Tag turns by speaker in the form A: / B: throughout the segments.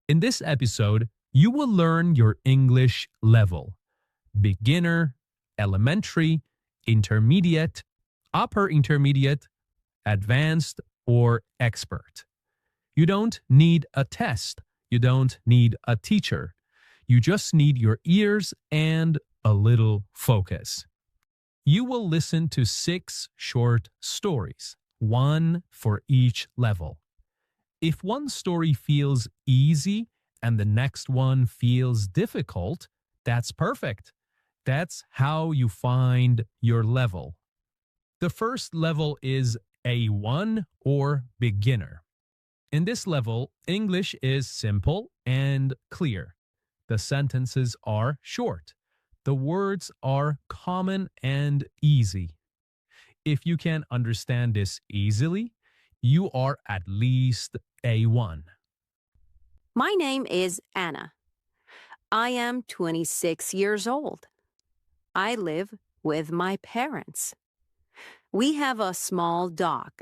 A: In this episode, you will learn your English level: beginner, elementary, intermediate, upper intermediate, advanced, or expert. You don't need a test. You don't need a teacher. You just need your ears and a little focus. You will listen to 6 short stories, one for each level. If one story feels easy and the next one feels difficult, that's perfect. That's how you find your level. The first level is A1 or beginner. In this level, English is simple and clear. The sentences are short. The words are common and easy. If you can understand this easily, you are at least A1.
B: My name is Anna. I am 26 years old. I live with my parents. We have a small dog.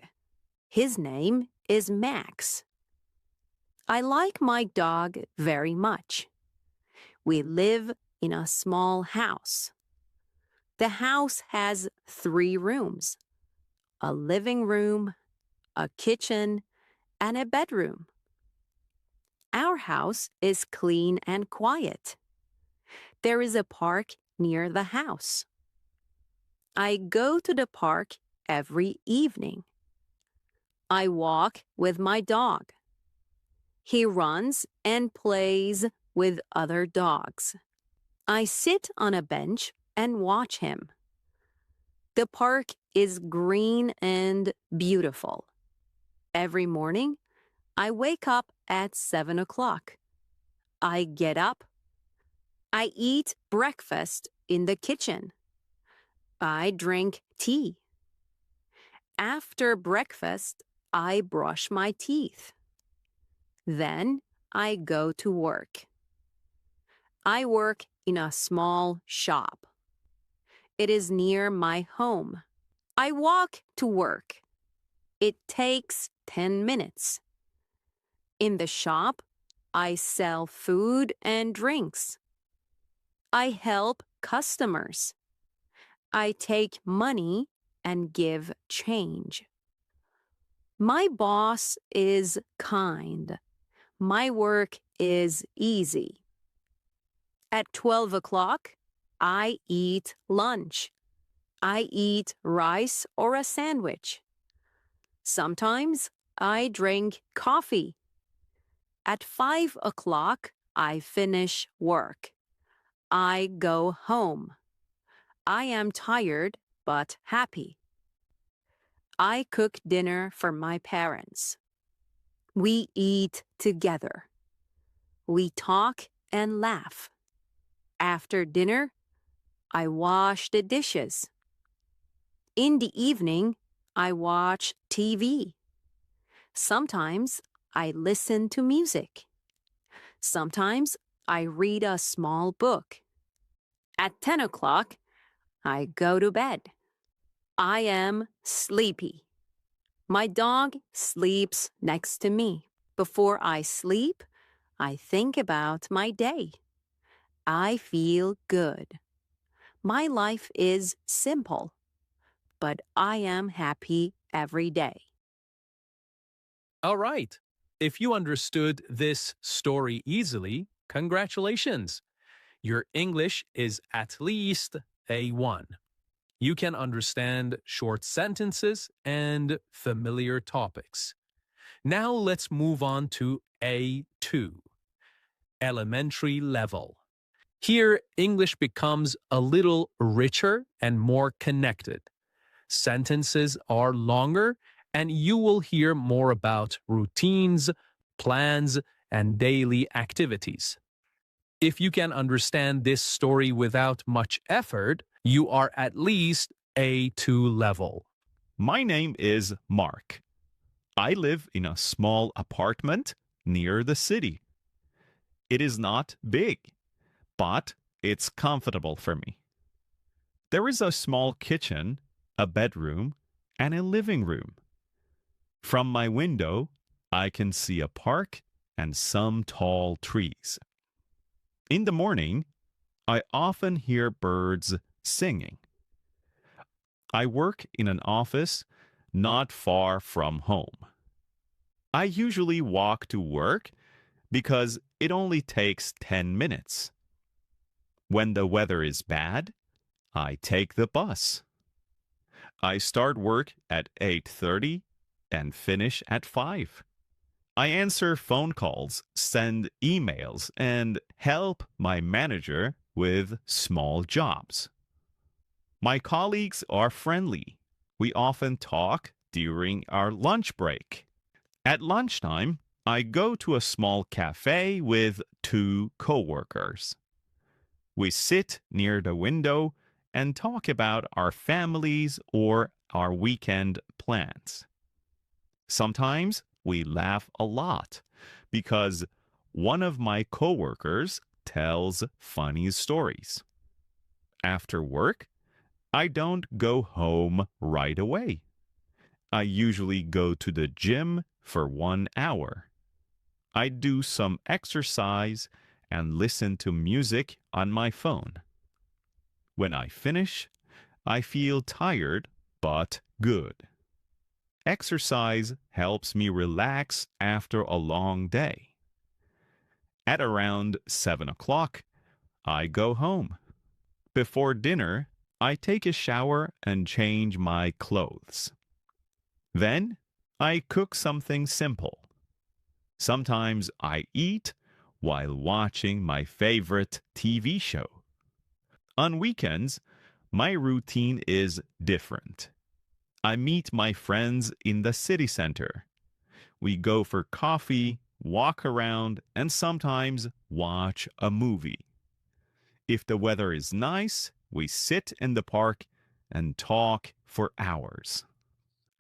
B: His name is Max. I like my dog very much. We live in a small house. The house has 3 rooms: a living room, a kitchen, and a bedroom. Our house is clean and quiet. There is a park near the house. I go to the park every evening. I walk with my dog. He runs and plays with other dogs. I sit on a bench and watch him. The park is green and beautiful. Every morning, I wake up at 7 o'clock. I get up. I eat breakfast in the kitchen. I drink tea. After breakfast, I brush my teeth. Then I go to work. I work in a small shop. It is near my home. I walk to work. It takes 10 minutes. In the shop, I sell food and drinks. I help customers. I take money and give change. My boss is kind. My work is easy. At 12 o'clock, I eat lunch. I eat rice or a sandwich. Sometimes I drink coffee. At 5 o'clock, I finish work. I go home. I am tired but happy. I cook dinner for my parents. We eat together. We talk and laugh. After dinner, I wash the dishes. In the evening, I watch TV. Sometimes I listen to music. Sometimes I read a small book. At 10 o'clock, I go to bed. I am sleepy. My dog sleeps next to me. Before I sleep, I think about my day. I feel good. My life is simple, but I am happy every day.
A: All right. If you understood this story easily, congratulations. Your English is at least A1. You can understand short sentences and familiar topics. Now let's move on to A2, elementary level. Here, English becomes a little richer and more connected. Sentences are longer, and you will hear more about routines, plans, and daily activities. If you can understand this story without much effort, you are at least A2 level.
C: My name is Mark. I live in a small apartment near the city. It is not big, but it's comfortable for me. There is a small kitchen, a bedroom, and a living room. From my window, I can see a park and some tall trees. In the morning, I often hear birds singing. I work in an office not far from home. I usually walk to work because it only takes 10 minutes. When the weather is bad, I take the bus. I start work at 8:30 and finish at 5. I answer phone calls, send emails, and help my manager with small jobs. My colleagues are friendly. We often talk during our lunch break. At lunchtime, I go to a small cafe with 2 coworkers. We sit near the window and talk about our families or our weekend plans. Sometimes we laugh a lot because one of my coworkers tells funny stories. After work, I don't go home right away. I usually go to the gym for 1 hour. I do some exercise and listen to music on my phone. When I finish, I feel tired but good. Exercise helps me relax after a long day. At around 7 o'clock, I go home. Before dinner, I take a shower and change my clothes. Then, I cook something simple. Sometimes I eat while watching my favorite TV show. On weekends, my routine is different. I meet my friends in the city center. We go for coffee, walk around, and sometimes watch a movie. If the weather is nice, we sit in the park and talk for hours.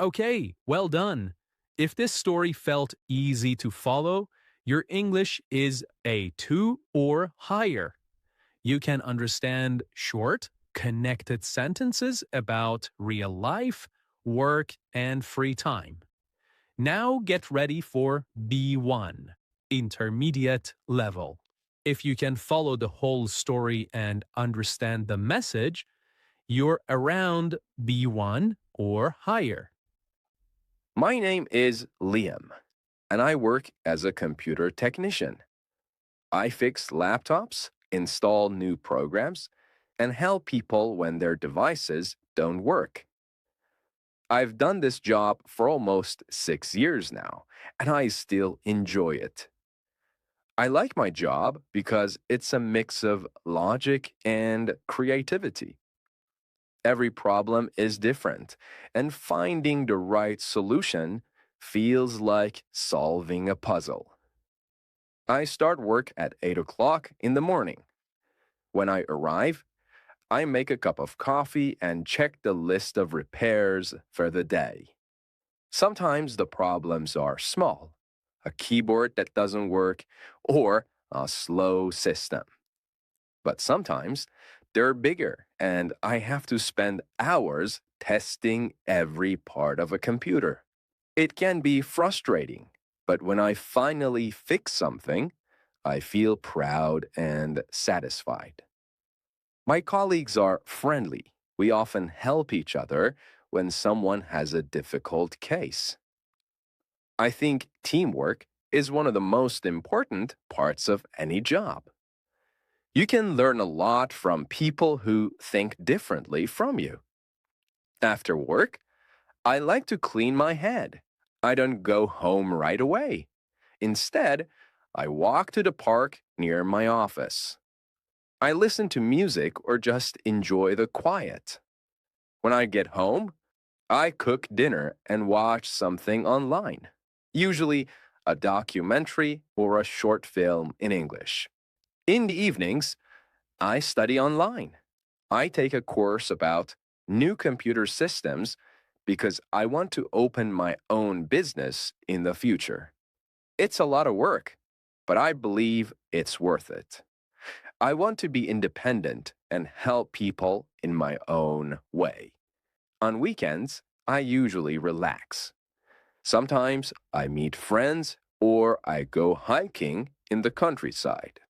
A: Okay, well done. If this story felt easy to follow, your English is A2 or higher. You can understand short, connected sentences about real life, work, and free time. Now get ready for B1, intermediate level. If you can follow the whole story and understand the message, you're around B1 or higher.
D: My name is Liam, and I work as a computer technician. I fix laptops, install new programs, and help people when their devices don't work. I've done this job for almost 6 years now, and I still enjoy it. I like my job because it's a mix of logic and creativity. Every problem is different, and finding the right solution feels like solving a puzzle. I start work at 8 o'clock in the morning. When I arrive, I make a cup of coffee and check the list of repairs for the day. Sometimes the problems are small, a keyboard that doesn't work, or a slow system. But sometimes they're bigger, and I have to spend hours testing every part of a computer. It can be frustrating, but when I finally fix something, I feel proud and satisfied. My colleagues are friendly. We often help each other when someone has a difficult case. I think teamwork is one of the most important parts of any job. You can learn a lot from people who think differently from you. After work, I like to clean my head. I don't go home right away. Instead, I walk to the park near my office. I listen to music or just enjoy the quiet. When I get home, I cook dinner and watch something online, usually a documentary or a short film in English. In the evenings, I study online. I take a course about new computer systems because I want to open my own business in the future. It's a lot of work, but I believe it's worth it. I want to be independent and help people in my own way. On weekends, I usually relax. Sometimes I meet friends or I go hiking in the countryside.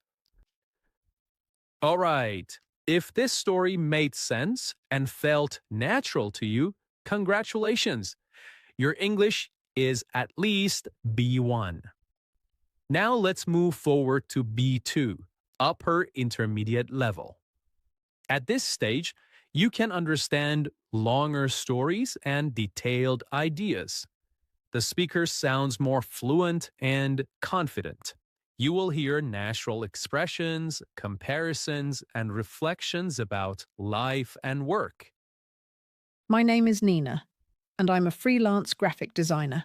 A: All right. If this story made sense and felt natural to you, congratulations. Your English is at least B1. Now let's move forward to B2, upper intermediate level. At this stage, you can understand longer stories and detailed ideas. The speaker sounds more fluent and confident. You will hear natural expressions, comparisons, and reflections about life and work.
E: My name is Nina, and I'm a freelance graphic designer.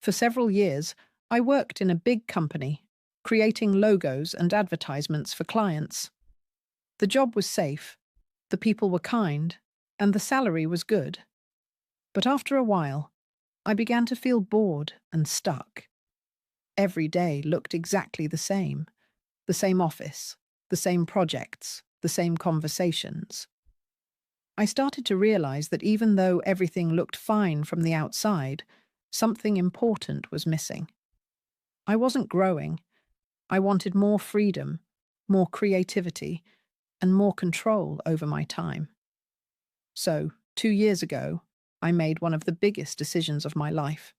E: For several years, I worked in a big company, creating logos and advertisements for clients. The job was safe, the people were kind, and the salary was good. But after a while, I began to feel bored and stuck. Every day looked exactly the same office, the same projects, the same conversations. I started to realize that even though everything looked fine from the outside, something important was missing. I wasn't growing. I wanted more freedom, more creativity, and more control over my time. So, 2 years ago, I made one of the biggest decisions of my life.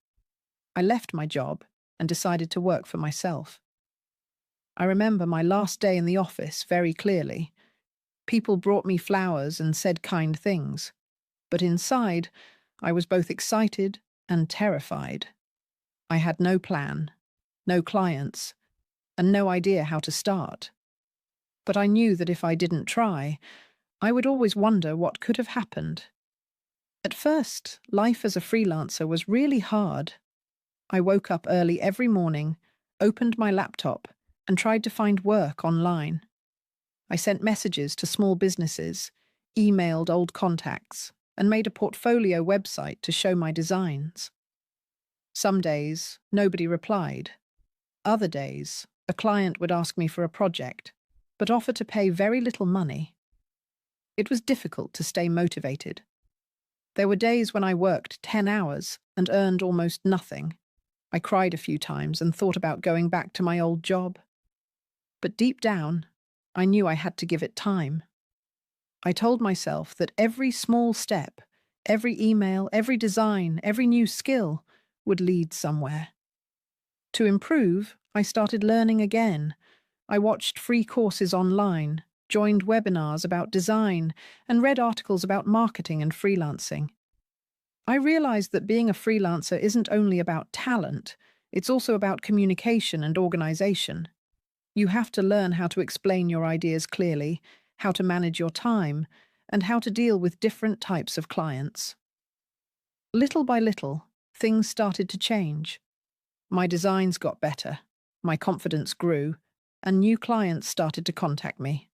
E: I left my job and decided to work for myself. I remember my last day in the office very clearly. People brought me flowers and said kind things, but inside, I was both excited and terrified. I had no plan, no clients, and no idea how to start. But I knew that if I didn't try, I would always wonder what could have happened. At first, life as a freelancer was really hard. I woke up early every morning, opened my laptop, and tried to find work online. I sent messages to small businesses, emailed old contacts, and made a portfolio website to show my designs. Some days, nobody replied. Other days, a client would ask me for a project, but offer to pay very little money. It was difficult to stay motivated. There were days when I worked 10 hours and earned almost nothing. I cried a few times and thought about going back to my old job. But deep down, I knew I had to give it time. I told myself that every small step, every email, every design, every new skill would lead somewhere. To improve, I started learning again. I watched free courses online, joined webinars about design, and read articles about marketing and freelancing. I realized that being a freelancer isn't only about talent, it's also about communication and organization. You have to learn how to explain your ideas clearly, how to manage your time, and how to deal with different types of clients. Little by little, things started to change. My designs got better, my confidence grew, and new clients started to contact me.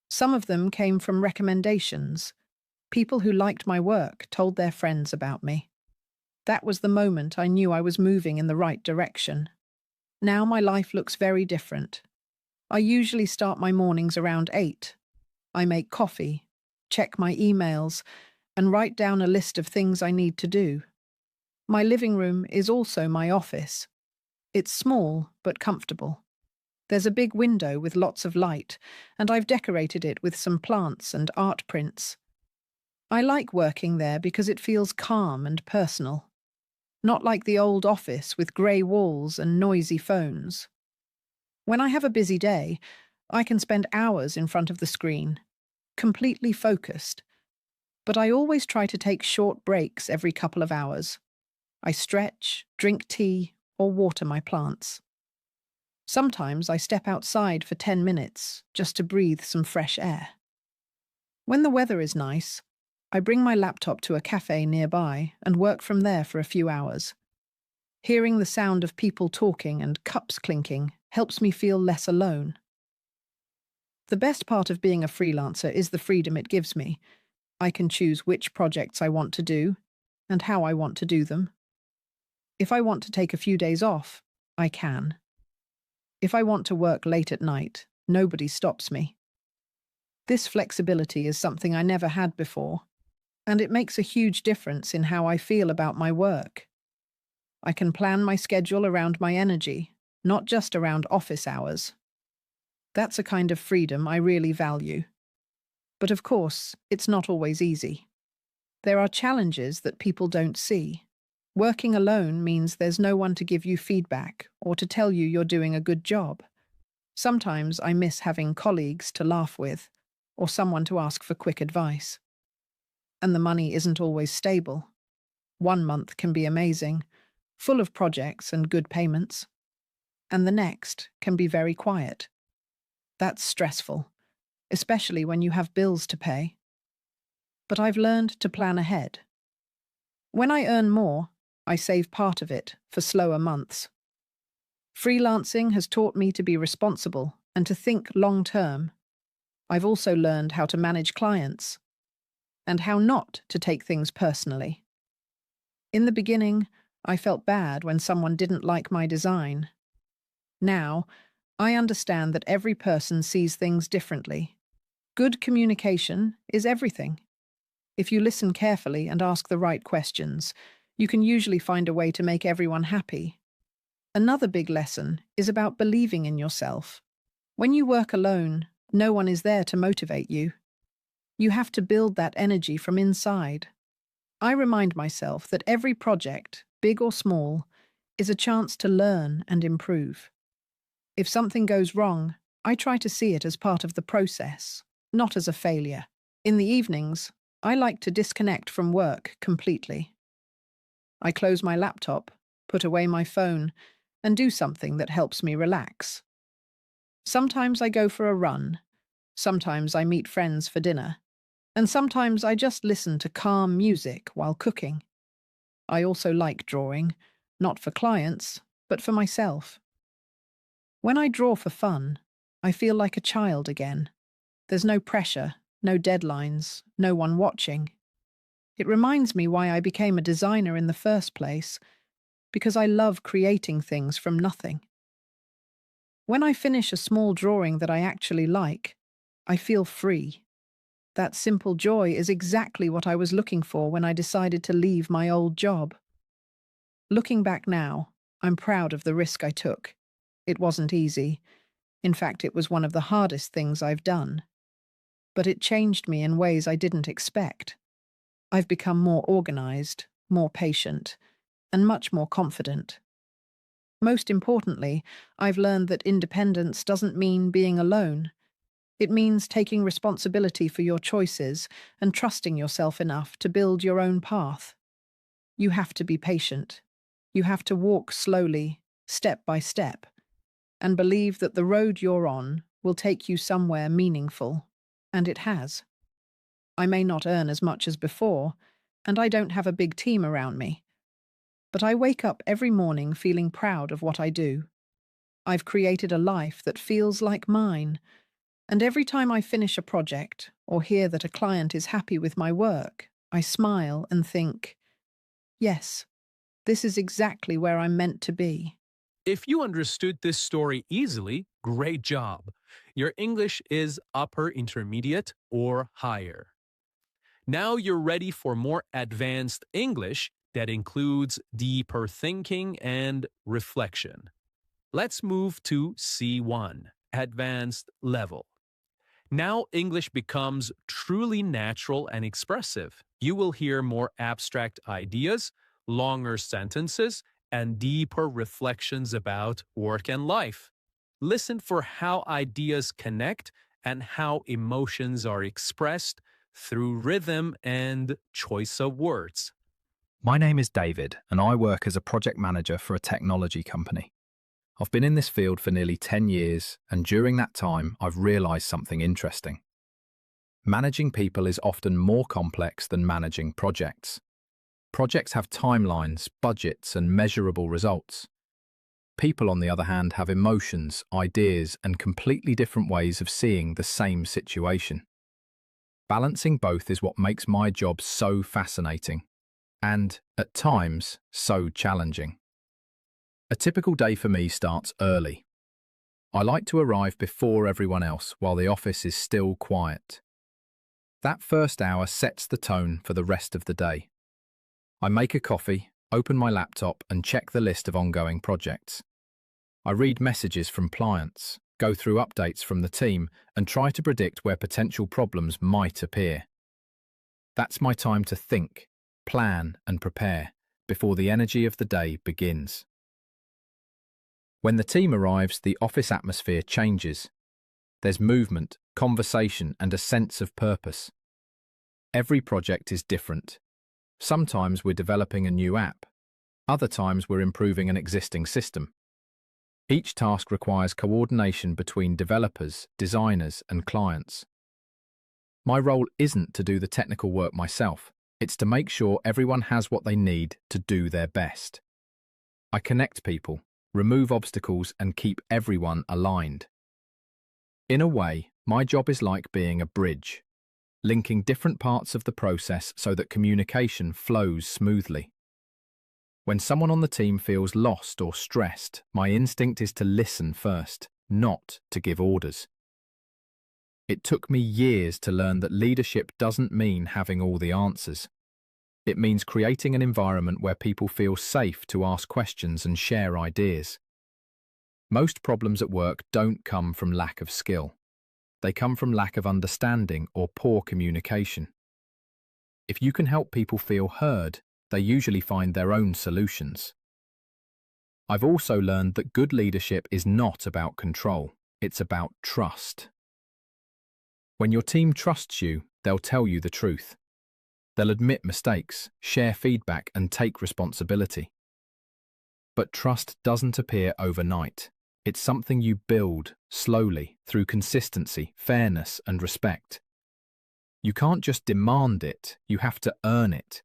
E: Some of them came from recommendations. People who liked my work told their friends about me. That was the moment I knew I was moving in the right direction. Now my life looks very different. I usually start my mornings around 8. I make coffee, check my emails, and write down a list of things I need to do. My living room is also my office. It's small but comfortable. There's a big window with lots of light, and I've decorated it with some plants and art prints. I like working there because it feels calm and personal. Not like the old office with grey walls and noisy phones. When I have a busy day, I can spend hours in front of the screen, completely focused. But I always try to take short breaks every couple of hours. I stretch, drink tea, or water my plants. Sometimes I step outside for 10 minutes just to breathe some fresh air. When the weather is nice, I bring my laptop to a cafe nearby and work from there for a few hours. Hearing the sound of people talking and cups clinking helps me feel less alone. The best part of being a freelancer is the freedom it gives me. I can choose which projects I want to do and how I want to do them. If I want to take a few days off, I can. If I want to work late at night, nobody stops me. This flexibility is something I never had before, and it makes a huge difference in how I feel about my work. I can plan my schedule around my energy, not just around office hours. That's a kind of freedom I really value. But of course, it's not always easy. There are challenges that people don't see. Working alone means there's no one to give you feedback or to tell you you're doing a good job. Sometimes I miss having colleagues to laugh with or someone to ask for quick advice. And the money isn't always stable. One month can be amazing, full of projects and good payments. And the next can be very quiet. That's stressful, especially when you have bills to pay. But I've learned to plan ahead. When I earn more, I save part of it for slower months. Freelancing has taught me to be responsible and to think long-term. I've also learned how to manage clients and how not to take things personally. In the beginning, I felt bad when someone didn't like my design. Now, I understand that every person sees things differently. Good communication is everything. If you listen carefully and ask the right questions, you can usually find a way to make everyone happy. Another big lesson is about believing in yourself. When you work alone, no one is there to motivate you. You have to build that energy from inside. I remind myself that every project, big or small, is a chance to learn and improve. If something goes wrong, I try to see it as part of the process, not as a failure. In the evenings, I like to disconnect from work completely. I close my laptop, put away my phone, and do something that helps me relax. Sometimes I go for a run, sometimes I meet friends for dinner, and sometimes I just listen to calm music while cooking. I also like drawing, not for clients, but for myself. When I draw for fun, I feel like a child again. There's no pressure, no deadlines, no one watching. It reminds me why I became a designer in the first place, because I love creating things from nothing. When I finish a small drawing that I actually like, I feel free. That simple joy is exactly what I was looking for when I decided to leave my old job. Looking back now, I'm proud of the risk I took. It wasn't easy. In fact, it was one of the hardest things I've done. But it changed me in ways I didn't expect. I've become more organized, more patient, and much more confident. Most importantly, I've learned that independence doesn't mean being alone. It means taking responsibility for your choices and trusting yourself enough to build your own path. You have to be patient. You have to walk slowly, step by step, and believe that the road you're on will take you somewhere meaningful. And it has. I may not earn as much as before, and I don't have a big team around me. But I wake up every morning feeling proud of what I do. I've created a life that feels like mine, and every time I finish a project or hear that a client is happy with my work, I smile and think, yes, this is exactly where I'm meant to be.
A: If you understood this story easily, great job. Your English is upper intermediate or higher. Now you're ready for more advanced English that includes deeper thinking and reflection. Let's move to C1, advanced level. Now English becomes truly natural and expressive. You will hear more abstract ideas, longer sentences, and deeper reflections about work and life. Listen for how ideas connect and how emotions are expressed through rhythm and choice of words.
F: My name is David, and I work as a project manager for a technology company. I've been in this field for nearly 10 years, and during that time, I've realised something interesting. Managing people is often more complex than managing projects. Projects have timelines, budgets, and measurable results. People, on the other hand, have emotions, ideas, and completely different ways of seeing the same situation. Balancing both is what makes my job so fascinating and, at times, so challenging. A typical day for me starts early. I like to arrive before everyone else while the office is still quiet. That first hour sets the tone for the rest of the day. I make a coffee, open my laptop and check the list of ongoing projects. I read messages from clients, go through updates from the team, and try to predict where potential problems might appear. That's my time to think, plan, and prepare before the energy of the day begins. When the team arrives, the office atmosphere changes. There's movement, conversation, and a sense of purpose. Every project is different. Sometimes we're developing a new app. Other times we're improving an existing system. Each task requires coordination between developers, designers, and clients. My role isn't to do the technical work myself. It's to make sure everyone has what they need to do their best. I connect people, remove obstacles, and keep everyone aligned. In a way, my job is like being a bridge, linking different parts of the process so that communication flows smoothly. When someone on the team feels lost or stressed, my instinct is to listen first, not to give orders. It took me years to learn that leadership doesn't mean having all the answers. It means creating an environment where people feel safe to ask questions and share ideas. Most problems at work don't come from lack of skill. They come from lack of understanding or poor communication. If you can help people feel heard, they usually find their own solutions. I've also learned that good leadership is not about control, it's about trust. When your team trusts you, they'll tell you the truth. They'll admit mistakes, share feedback, and take responsibility. But trust doesn't appear overnight. It's something you build slowly through consistency, fairness, and respect. You can't just demand it, you have to earn it.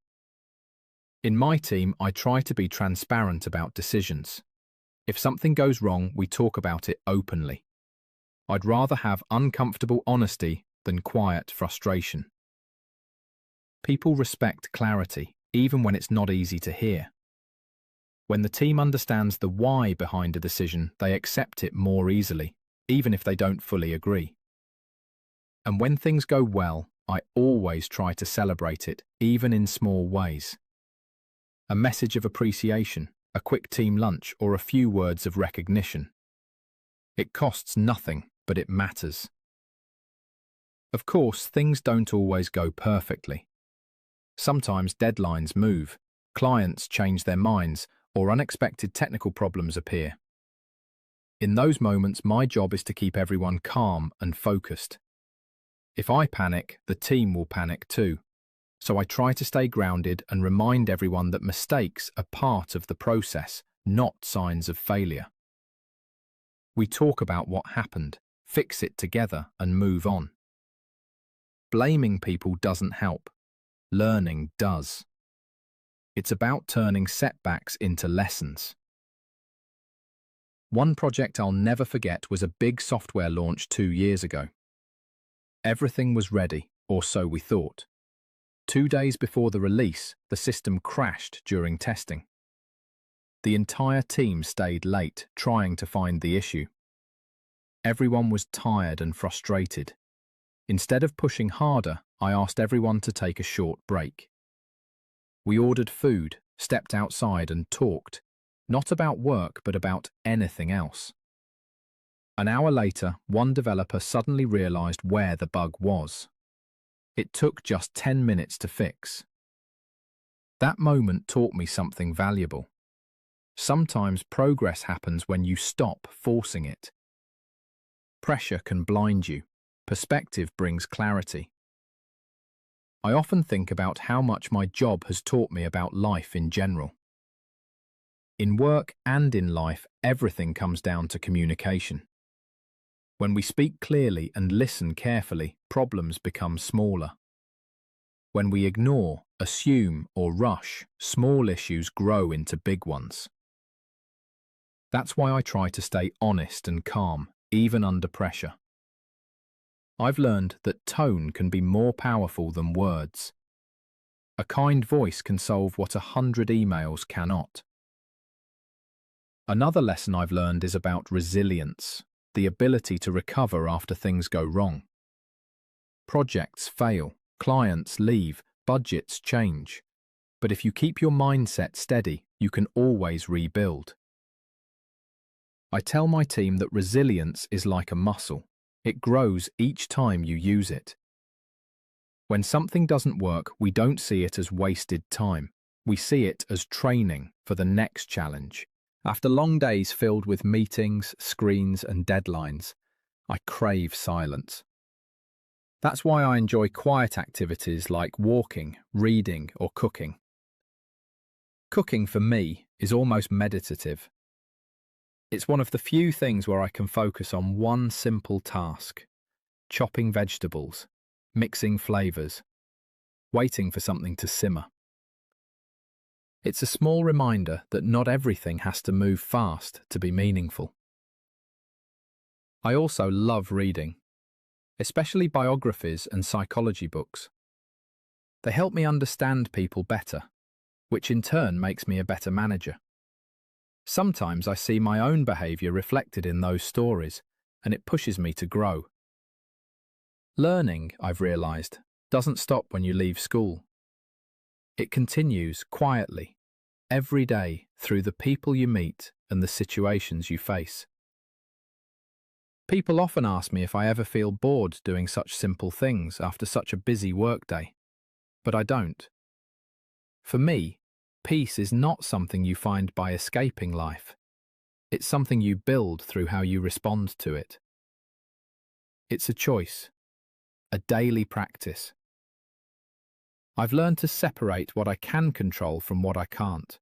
F: In my team, I try to be transparent about decisions. If something goes wrong, we talk about it openly. I'd rather have uncomfortable honesty than quiet frustration. People respect clarity, even when it's not easy to hear. When the team understands the why behind a decision, they accept it more easily, even if they don't fully agree. And when things go well, I always try to celebrate it, even in small ways. A message of appreciation, a quick team lunch, or a few words of recognition. It costs nothing, but it matters. Of course, things don't always go perfectly. Sometimes deadlines move, clients change their minds, or unexpected technical problems appear. In those moments, my job is to keep everyone calm and focused. If I panic, the team will panic too. So I try to stay grounded and remind everyone that mistakes are part of the process, not signs of failure. We talk about what happened, fix it together, and move on. Blaming people doesn't help. Learning does. It's about turning setbacks into lessons. One project I'll never forget was a big software launch 2 years ago. Everything was ready, or so we thought. 2 days before the release, the system crashed during testing. The entire team stayed late, trying to find the issue. Everyone was tired and frustrated. Instead of pushing harder, I asked everyone to take a short break. We ordered food, stepped outside, and talked, not about work but about anything else. An hour later, one developer suddenly realized where the bug was. It took just 10 minutes to fix. That moment taught me something valuable. Sometimes progress happens when you stop forcing it. Pressure can blind you. Perspective brings clarity. I often think about how much my job has taught me about life in general. In work and in life, everything comes down to communication. When we speak clearly and listen carefully, problems become smaller. When we ignore, assume, or rush, small issues grow into big ones. That's why I try to stay honest and calm, even under pressure. I've learned that tone can be more powerful than words. A kind voice can solve what 100 emails cannot. Another lesson I've learned is about resilience, the ability to recover after things go wrong. Projects fail, clients leave, budgets change. But if you keep your mindset steady, you can always rebuild. I tell my team that resilience is like a muscle. It grows each time you use it. When something doesn't work, we don't see it as wasted time. We see it as training for the next challenge. After long days filled with meetings, screens, and deadlines, I crave silence. That's why I enjoy quiet activities like walking, reading, or cooking. Cooking, for me, is almost meditative. It's one of the few things where I can focus on one simple task: chopping vegetables, mixing flavours, waiting for something to simmer. It's a small reminder that not everything has to move fast to be meaningful. I also love reading, especially biographies and psychology books. They help me understand people better, which in turn makes me a better manager. Sometimes I see my own behaviour reflected in those stories, and it pushes me to grow. Learning, I've realised, doesn't stop when you leave school. It continues quietly, every day, through the people you meet and the situations you face. People often ask me if I ever feel bored doing such simple things after such a busy workday, but I don't. For me, peace is not something you find by escaping life. It's something you build through how you respond to it. It's a choice, a daily practice. I've learned to separate what I can control from what I can't.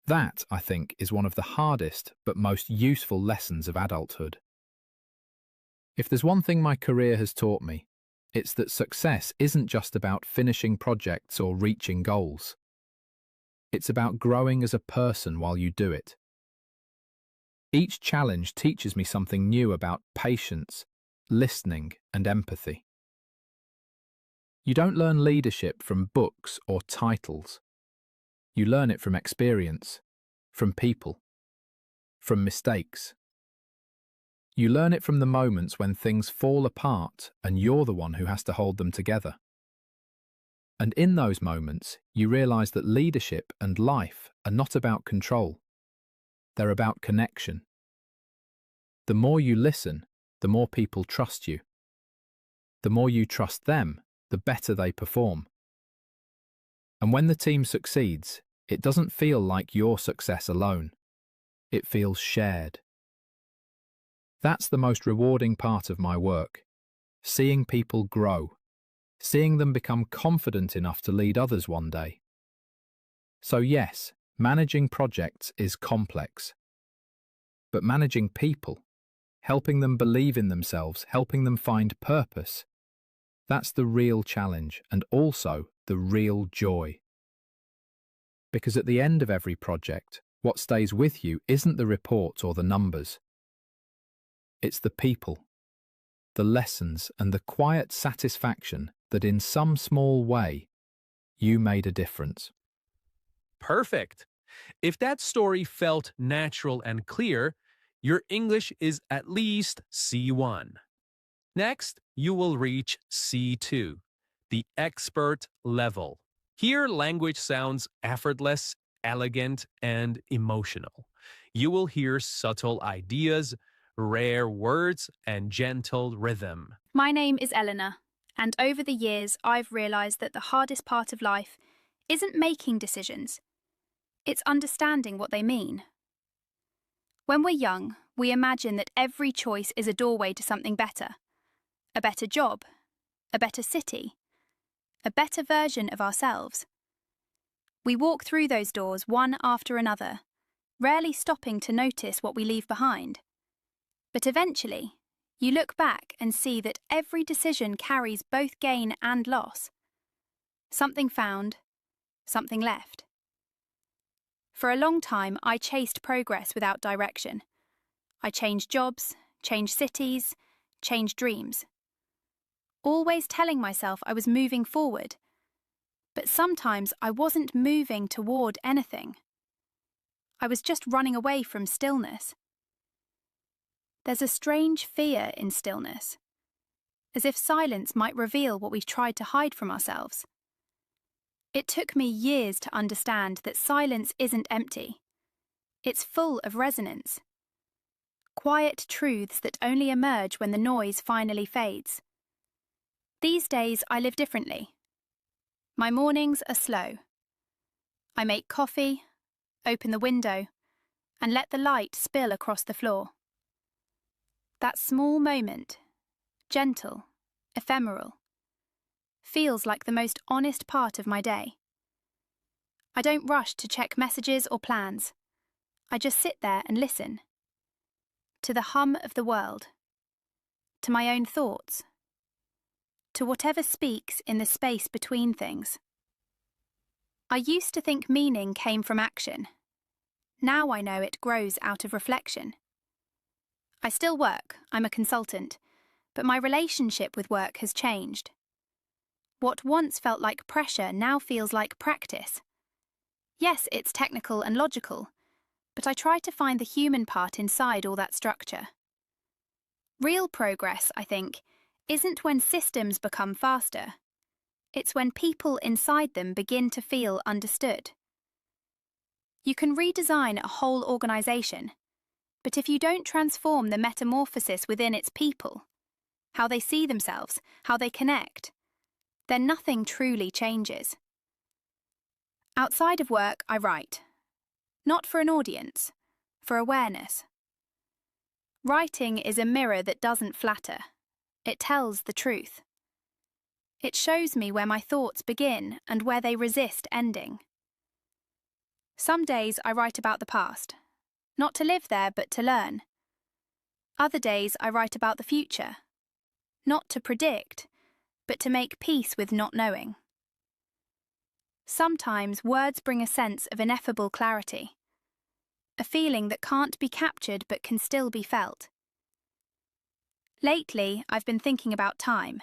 F: That, I think, is one of the hardest but most useful lessons of adulthood. If there's one thing my career has taught me, it's that success isn't just about finishing projects or reaching goals. It's about growing as a person while you do it. Each challenge teaches me something new about patience, listening, and empathy. You don't learn leadership from books or titles. You learn it from experience, from people, from mistakes. You learn it from the moments when things fall apart and you're the one who has to hold them together. And in those moments, you realise that leadership and life are not about control. They're about connection. The more you listen, the more people trust you. The more you trust them, the better they perform. And when the team succeeds, it doesn't feel like your success alone. It feels shared. That's the most rewarding part of my work, seeing people grow, seeing them become confident enough to lead others one day. So yes, managing projects is complex. But managing people, helping them believe in themselves, helping them find purpose, that's the real challenge and also the real joy. Because at the end of every project, what stays with you isn't the report or the numbers. It's the people, the lessons, and the quiet satisfaction that in some small way, you made a difference.
A: Perfect. If that story felt natural and clear, your English is at least C1. Next, you will reach C2, the expert level. Here, language sounds effortless, elegant, and emotional. You will hear subtle ideas, rare words, and gentle rhythm.
G: My name is Eleanor, and over the years I've realised that the hardest part of life isn't making decisions. It's understanding what they mean. When we're young, we imagine that every choice is a doorway to something better. A better job, a better city, a better version of ourselves. We walk through those doors one after another, rarely stopping to notice what we leave behind. But eventually, you look back and see that every decision carries both gain and loss. Something found, something left. For a long time, I chased progress without direction. I changed jobs, changed cities, changed dreams. Always telling myself I was moving forward. But sometimes I wasn't moving toward anything. I was just running away from stillness. There's a strange fear in stillness, as if silence might reveal what we've tried to hide from ourselves. It took me years to understand that silence isn't empty. It's full of resonance. Quiet truths that only emerge when the noise finally fades. These days I live differently. My mornings are slow. I make coffee, open the window, and let the light spill across the floor. That small moment, gentle, ephemeral, feels like the most honest part of my day. I don't rush to check messages or plans. I just sit there and listen. To the hum of the world. To my own thoughts. To whatever speaks in the space between things. I used to think meaning came from action. Now I know it grows out of reflection. I still work, I'm a consultant, but my relationship with work has changed. What once felt like pressure now feels like practice. Yes, it's technical and logical, but I try to find the human part inside all that structure. Real progress, I think, isn't when systems become faster. It's when people inside them begin to feel understood. You can redesign a whole organisation, but if you don't transform the metamorphosis within its people, how they see themselves, how they connect, then nothing truly changes. Outside of work, I write. Not for an audience, for awareness. Writing is a mirror that doesn't flatter. It tells the truth. It shows me where my thoughts begin and where they resist ending. Some days I write about the past, not to live there but to learn. Other days I write about the future, not to predict, but to make peace with not knowing. Sometimes words bring a sense of ineffable clarity, a feeling that can't be captured but can still be felt. Lately, I've been thinking about time,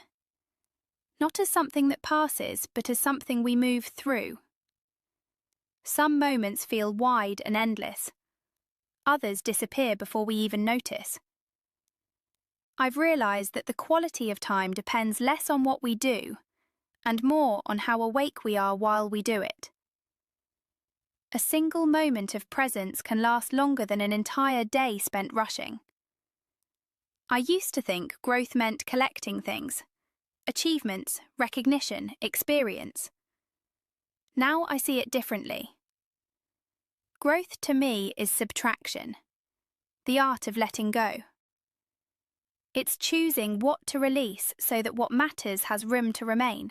G: not as something that passes, but as something we move through. Some moments feel wide and endless. Others disappear before we even notice. I've realised that the quality of time depends less on what we do and more on how awake we are while we do it. A single moment of presence can last longer than an entire day spent rushing. I used to think growth meant collecting things, achievements, recognition, experience. Now I see it differently. Growth to me is subtraction, the art of letting go. It's choosing what to release so that what matters has room to remain.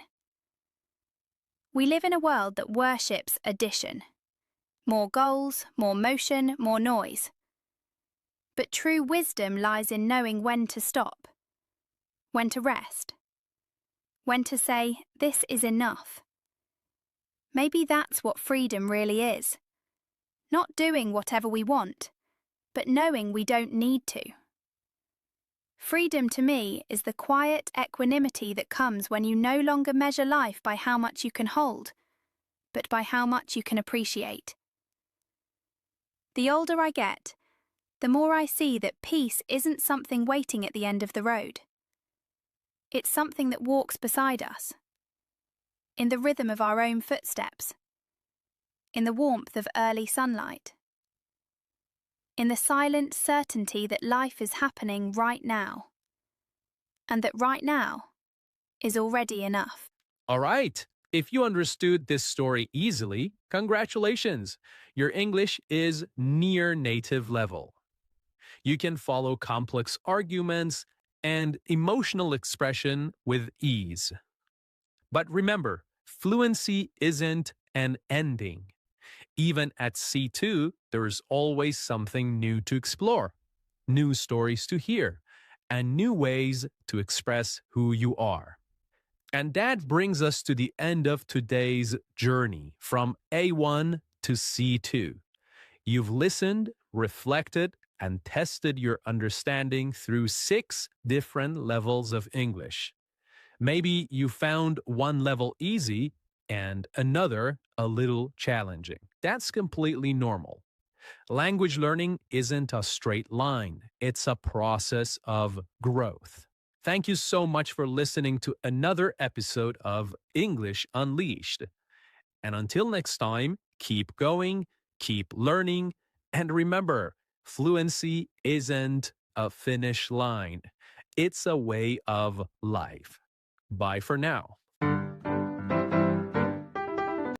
G: We live in a world that worships addition. More goals, more motion, more noise. But true wisdom lies in knowing when to stop, when to rest, when to say, this is enough. Maybe that's what freedom really is. Not doing whatever we want, but knowing we don't need to. Freedom to me is the quiet equanimity that comes when you no longer measure life by how much you can hold, but by how much you can appreciate. The older I get, the more I see that peace isn't something waiting at the end of the road. It's something that walks beside us, in the rhythm of our own footsteps, in the warmth of early sunlight, in the silent certainty that life is happening right now, and that right now is already enough.
A: All right. If you understood this story easily, congratulations. Your English is near native level. You can follow complex arguments and emotional expression with ease. But remember, fluency isn't an ending. Even at C2, there's always something new to explore, new stories to hear, and new ways to express who you are. And that brings us to the end of today's journey from A1 to C2. You've listened, reflected, and tested your understanding through 6 different levels of English. Maybe you found one level easy and another a little challenging. That's completely normal. Language learning isn't a straight line. It's a process of growth. Thank you so much for listening to another episode of English Unleashed. And until next time, keep going, keep learning, and remember, fluency isn't a finish line. It's a way of life. Bye for now.